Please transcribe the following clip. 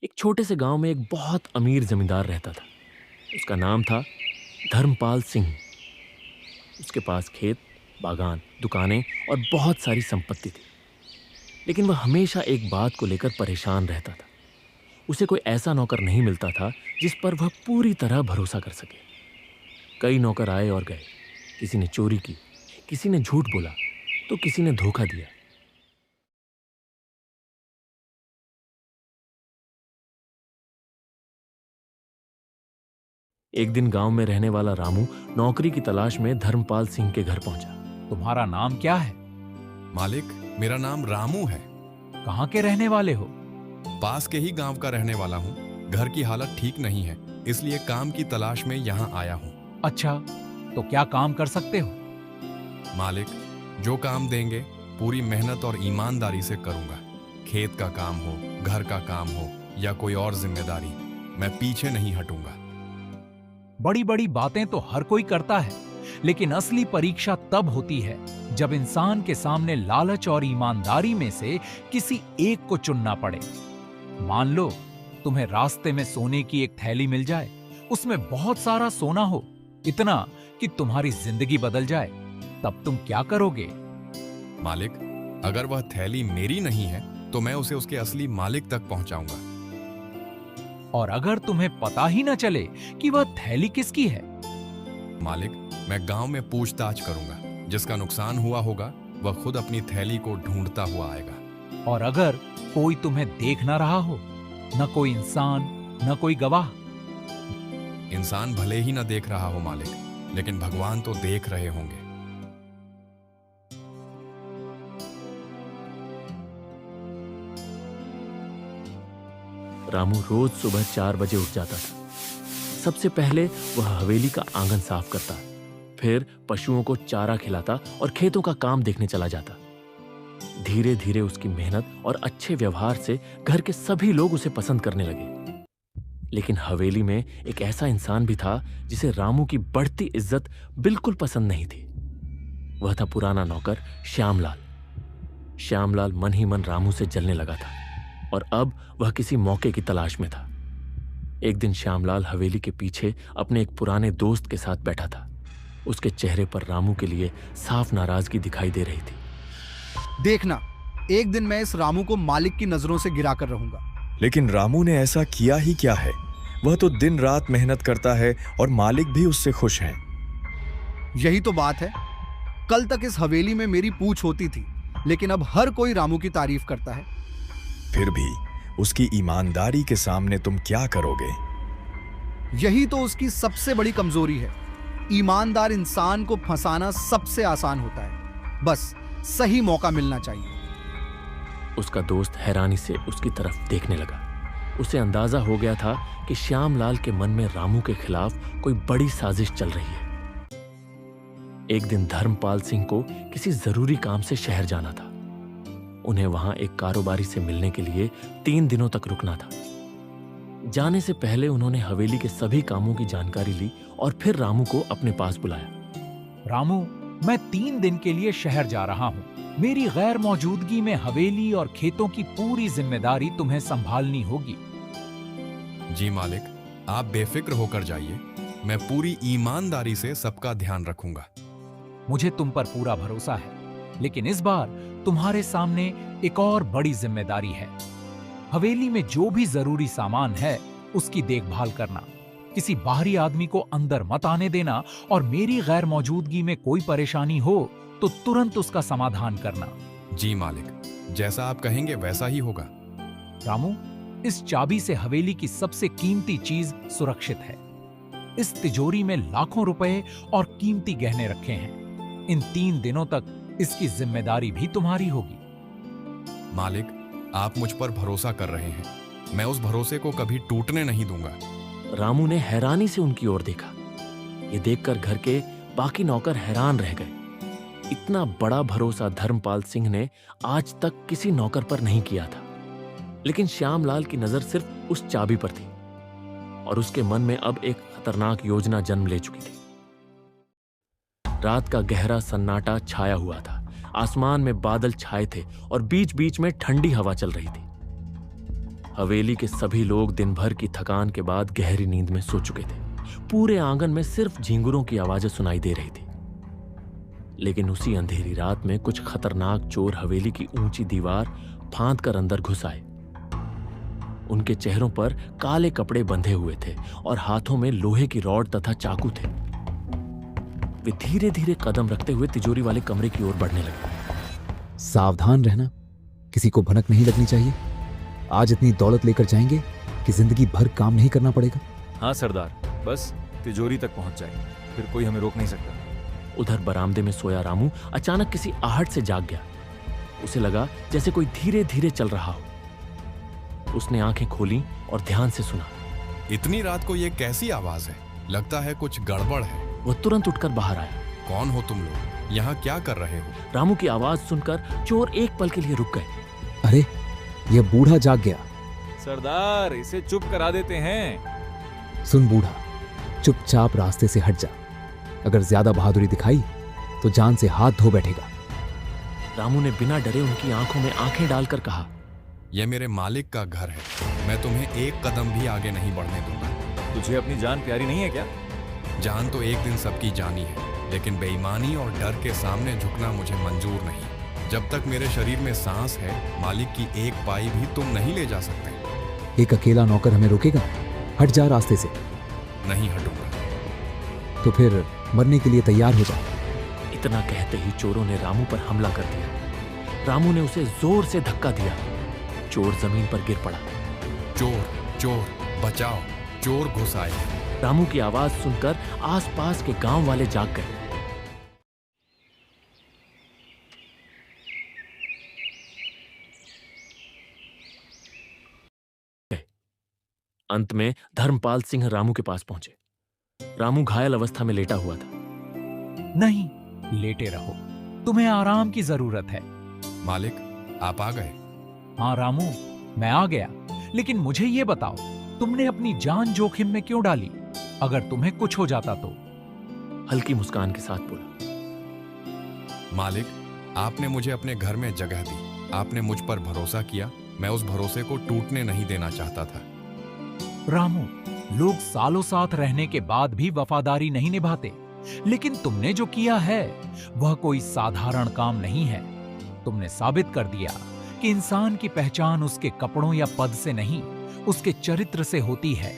एक छोटे से गांव में एक बहुत अमीर जमींदार रहता था। उसका नाम था धर्मपाल सिंह। उसके पास खेत, बागान, दुकानें और बहुत सारी संपत्ति थी। लेकिन वह हमेशा एक बात को लेकर परेशान रहता था। उसे कोई ऐसा नौकर नहीं मिलता था जिस पर वह पूरी तरह भरोसा कर सके। कई नौकर आए और गए। किसी ने चोरी की, किसी ने झूठ बोला, तो किसी ने धोखा दिया। एक दिन गांव में रहने वाला रामू नौकरी की तलाश में धर्मपाल सिंह के घर पहुंचा। तुम्हारा नाम क्या है? मालिक, मेरा नाम रामू है। कहाँ के रहने वाले हो? पास के ही गांव का रहने वाला हूँ। घर की हालत ठीक नहीं है, इसलिए काम की तलाश में यहाँ आया हूँ। अच्छा, तो क्या काम कर सकते हो? मालिक, जो काम देंगे पूरी मेहनत और ईमानदारी से करूँगा। खेत का काम हो, घर का काम हो या कोई और जिम्मेदारी, मैं पीछे नहीं हटूंगा। बड़ी बड़ी बातें तो हर कोई करता है, लेकिन असली परीक्षा तब होती है जब इंसान के सामने लालच और ईमानदारी में से किसी एक को चुनना पड़े। मान लो तुम्हें रास्ते में सोने की एक थैली मिल जाए, उसमें बहुत सारा सोना हो, इतना कि तुम्हारी जिंदगी बदल जाए, तब तुम क्या करोगे? मालिक, अगर वह थैली मेरी नहीं है तो मैं उसे उसके असली मालिक तक पहुंचाऊंगा। और अगर तुम्हें पता ही न चले कि वह थैली किसकी है? मालिक, मैं गांव में पूछताछ करूंगा। जिसका नुकसान हुआ होगा वह खुद अपनी थैली को ढूंढता हुआ आएगा। और अगर कोई तुम्हें देख ना रहा हो, न कोई इंसान, न कोई गवाह? इंसान भले ही ना देख रहा हो मालिक, लेकिन भगवान तो देख रहे होंगे। रामू रोज सुबह 4 बजे उठ जाता था। सबसे पहले वह हवेली का आंगन साफ करता, फिर पशुओं को चारा खिलाता और खेतों का काम देखने चला जाता। धीरे धीरे उसकी मेहनत और अच्छे व्यवहार से घर के सभी लोग उसे पसंद करने लगे। लेकिन हवेली में एक ऐसा इंसान भी था जिसे रामू की बढ़ती इज्जत बिल्कुल पसंद नहीं थी। वह था पुराना नौकर श्यामलाल। श्यामलाल मन ही मन रामू से जलने लगा था और अब वह किसी मौके की तलाश में था। एक दिन श्यामलाल हवेली के पीछे अपने एक पुराने दोस्त के साथ बैठा था। उसके चेहरे पर रामू के लिए साफ नाराजगी दिखाई दे रही थी। देखना, एक दिन मैं इस रामू को मालिक की नजरों से गिरा कर रहूंगा। लेकिन रामू ने ऐसा किया ही क्या है? वह तो दिन रात मेहनत करता है और मालिक भी उससे खुश हैं। यही तो बात है। कल तक इस हवेली में मेरी पूछ होती थी, लेकिन अब हर कोई रामू की तारीफ करता है। फिर भी उसकी ईमानदारी के सामने तुम क्या करोगे? यही तो उसकी सबसे बड़ी कमजोरी है। ईमानदार इंसान को फंसाना सबसे आसान होता है, बस सही मौका मिलना चाहिए। उसका दोस्त हैरानी से उसकी तरफ देखने लगा। उसे अंदाजा हो गया था कि श्यामलाल के मन में रामू के खिलाफ कोई बड़ी साजिश चल रही है। एक दिन धर्मपाल सिंह को किसी जरूरी काम से शहर जाना था। उन्हें वहां एक कारोबारी से मिलने के लिए 3 दिनों तक रुकना था। जाने से पहले उन्होंने हवेली के सभी कामों की जानकारी ली और फिर रामू को अपने पास बुलाया। रामू, मैं 3 दिन के लिए शहर जा रहा हूँ। मेरी गैर मौजूदगी में हवेली और खेतों की पूरी जिम्मेदारी तुम्हें संभालनी होगी। जी मालिक, आप बेफिक्र होकर जाइए। मैं पूरी ईमानदारी से सबका ध्यान रखूंगा। मुझे तुम पर पूरा भरोसा है, लेकिन इस बार तुम्हारे सामने एक और बड़ी जिम्मेदारी है। हवेली में जो भी जरूरी सामान है उसकी देखभाल करना। किसी बाहरी आदमी को अंदर मत आने देना और मेरी गैर मौजूदगी में कोई परेशानी हो तो तुरंत उसका समाधान करना। जी मालिक, जैसा आप कहेंगे वैसा ही होगा। रामू, इस चाबी से हवेली की सबसे कीमती चीज सुरक्षित है। इस तिजोरी में लाखों रुपए और कीमती गहने रखे हैं। इन 3 दिनों तक इसकी जिम्मेदारी भी तुम्हारी होगी। मालिक, आप मुझ पर भरोसा कर रहे हैं। मैं उस भरोसे को कभी टूटने नहीं दूंगा। रामू ने हैरानी से उनकी ओर देखा। ये देखकर घर के बाकी नौकर हैरान रह गए। इतना बड़ा भरोसा धर्मपाल सिंह ने आज तक किसी नौकर पर नहीं किया था। लेकिन श्यामलाल की नजर सिर्फ उस चाबी पर थी और उसके मन में अब एक खतरनाक योजना जन्म ले चुकी थी। रात का गहरा सन्नाटा छाया हुआ था। आसमान में बादल छाए थे और बीच बीच में ठंडी हवा चल रही थी। हवेली के सभी लोग दिन भर की थकान के बाद गहरी नींद में सो चुके थे। पूरे आंगन में सिर्फ झींगुरों की आवाजें सुनाई दे रही थी। लेकिन उसी अंधेरी रात में कुछ खतरनाक चोर हवेली की ऊंची दीवार फांद कर अंदर घुस आए। उनके चेहरों पर काले कपड़े बंधे हुए थे और हाथों में लोहे की रॉड तथा चाकू थे। वे धीरे धीरे कदम रखते हुए तिजोरी वाले कमरे की ओर बढ़ने लगे। सावधान रहना, किसी को भनक नहीं लगनी चाहिए। आज इतनी दौलत लेकर जाएंगे कि जिंदगी भर काम नहीं करना पड़ेगा। हाँ सरदार, बस तिजोरी तक पहुंच जाए, फिर कोई हमें रोक नहीं सकता। उधर बरामदे में सोया रामू अचानक किसी आहट से जाग गया। उसे लगा जैसे कोई धीरे धीरे चल रहा हो। उसने आंखें खोली और ध्यान से सुना। इतनी रात को ये कैसी आवाज है? लगता है कुछ गड़बड़ है। वह तुरंत उठकर बाहर आया। कौन हो तुम लोग? यहाँ क्या कर रहे हो? रामू की आवाज सुनकर चोर एक पल के लिए रुक गए। अरे, यह बूढ़ा जाग गया। सरदार, इसे चुप करा देते हैं। सुन बूढ़ा, चुपचाप रास्ते से हट जा। अगर ज्यादा बहादुरी दिखाई तो जान से हाथ धो बैठेगा। रामू ने बिना डरे उनकी आंखों में आंखें डालकर कहा, यह मेरे मालिक का घर है। मैं तुम्हें एक कदम भी आगे नहीं बढ़ने दूंगा। तुझे अपनी जान प्यारी नहीं है क्या? जान तो एक दिन सबकी जानी है, लेकिन बेईमानी और डर के सामने झुकना मुझे मंजूर नहीं। जब तक मेरे शरीर में सांस है, मालिक की एक पाई भी तुम नहीं ले जा सकते। एक अकेला नौकर हमें रोकेगा? हट जा रास्ते से। नहीं हटूंगा। तो फिर मरने के लिए तैयार हो जा। इतना कहते ही चोरों ने रामू पर हमला कर दिया। रामू ने उसे जोर से धक्का दिया। चोर जमीन पर गिर पड़ा। चोर, चोर, बचाओ, चोर घुस आए। रामू की आवाज सुनकर आसपास के गांव वाले जाग गए। अंत में धर्मपाल सिंह रामू के पास पहुंचे। रामू घायल अवस्था में लेटा हुआ था। नहीं, लेटे रहो, तुम्हें आराम की जरूरत है। मालिक, आप आ गए? हाँ रामू, मैं आ गया। लेकिन मुझे ये बताओ, तुमने अपनी जान जोखिम में क्यों डाली? अगर तुम्हें कुछ हो जाता तो? हल्की मुस्कान के साथ बोला, मालिक, आपने मुझे अपने घर में जगह दी। आपने मुझ पर भरोसा किया। मैं उस भरोसे को टूटने नहीं देना चाहता था। रामू, लोग सालों साथ रहने के बाद भी वफादारी नहीं निभाते, लेकिन तुमने जो किया है वह कोई साधारण काम नहीं है। तुमने साबित कर दिया कि इंसान की पहचान उसके कपड़ों या पद से नहीं, उसके चरित्र से होती है।